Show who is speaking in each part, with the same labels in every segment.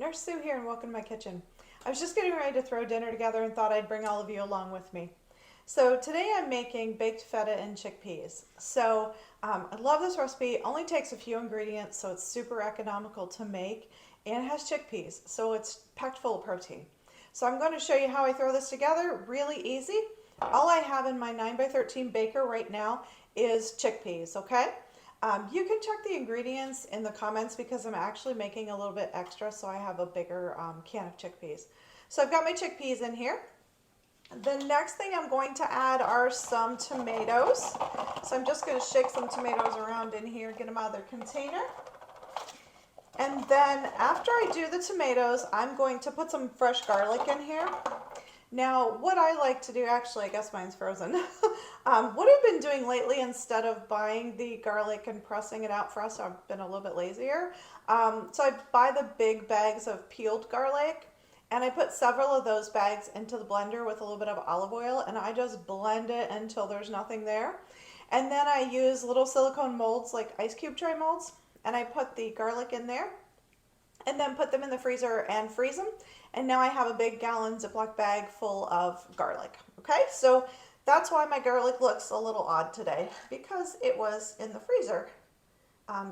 Speaker 1: Nurse Sue here and welcome to my kitchen. I was just getting ready to throw dinner together and thought I'd bring all of you along with me. So today I'm making baked feta and chickpeas. I love this recipe. It only takes a few ingredients, so it's super economical to make, and it has chickpeas, so it's packed full of protein. So I'm going to show you how I throw this together. Really easy. All I have in my 9x13 baker right now is chickpeas, okay? You can check the ingredients in the comments because I'm actually making a little bit extra, so I have a bigger can of chickpeas. So I've got my chickpeas in here. The next thing I'm going to add are some tomatoes. So I'm just going to shake some tomatoes around in here, get them out of their container. And then after I do the tomatoes, I'm going to put some fresh garlic in here. Now, what I like to do, actually, I guess mine's frozen. What I've been doing lately, instead of buying the garlic and pressing it out fresh, I've been a little bit lazier. So I buy the big bags of peeled garlic, and I put several of those bags into the blender with a little bit of olive oil, and I just blend it until there's nothing there. And then I use little silicone molds, like ice cube tray molds, and I put the garlic in there, and then put them in the freezer and freeze them. And now I have a big gallon Ziploc bag full of garlic. Okay, so that's why my garlic looks a little odd today, because it was in the freezer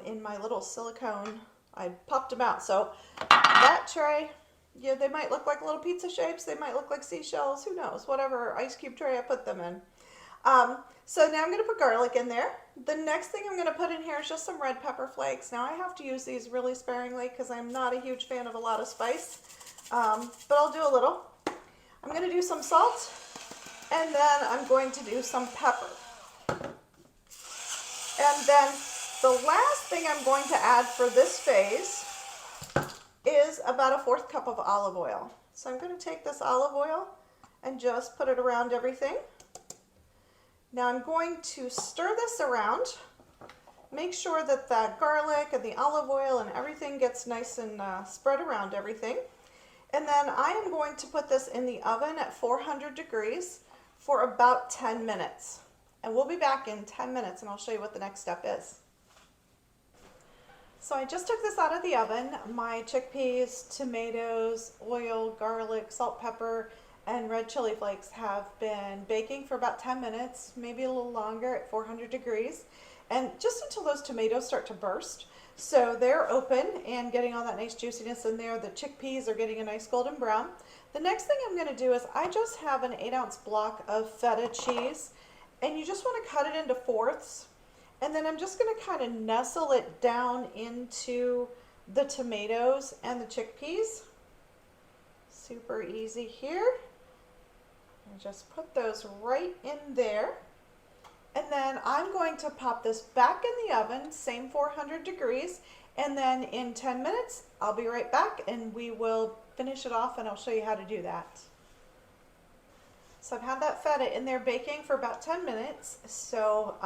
Speaker 1: in my little silicone. I popped them out. So that tray, yeah, they might look like little pizza shapes. They might look like seashells. Who knows? Whatever ice cube tray I put them in. So now I'm going to put garlic in there. The next thing I'm going to put in here is just some red pepper flakes. Now I have to use these really sparingly because I'm not a huge fan of a lot of spice, but I'll do a little. I'm going to do some salt, and then I'm going to do some pepper. And then the last thing I'm going to add for this phase is about a 1/4 cup of olive oil. So I'm going to take this olive oil and just put it around everything. Now I'm going to stir this around, make sure that the garlic and the olive oil and everything gets nice and spread around everything. And then I am going to put this in the oven at 400 degrees for about 10 minutes. And we'll be back in 10 minutes and I'll show you what the next step is. So I just took this out of the oven. My chickpeas, tomatoes, oil, garlic, salt, pepper, and red chili flakes have been baking for about 10 minutes, maybe a little longer at 400 degrees, and just until those tomatoes start to burst. So they're open and getting all that nice juiciness in there. The chickpeas are getting a nice golden brown. The next thing I'm going to do is I just have an 8-ounce block of feta cheese, and you just want to cut it into fourths, and then I'm just going to kind of nestle it down into the tomatoes and the chickpeas. Super easy here. And just put those right in there. And then I'm going to pop this back in the oven, same 400 degrees. And then in 10 minutes, I'll be right back and we will finish it off and I'll show you how to do that. So I've had that feta in there baking for about 10 minutes. So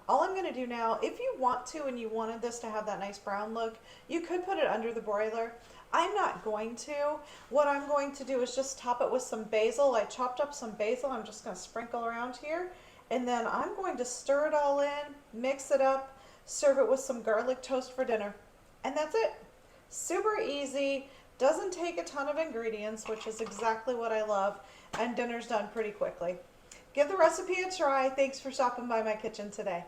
Speaker 1: all I'm going to do now, if you want to and you wanted this to have that nice brown look, you could put it under the broiler. I'm not going to. What I'm going to do is just top it with some basil. I chopped up some basil. I'm just going to sprinkle around here. And then I'm going to stir it all in, mix it up, serve it with some garlic toast for dinner. And that's it. Super easy. Doesn't take a ton of ingredients, which is exactly what I love. And dinner's done pretty quickly. Give the recipe a try. Thanks for stopping by my kitchen today.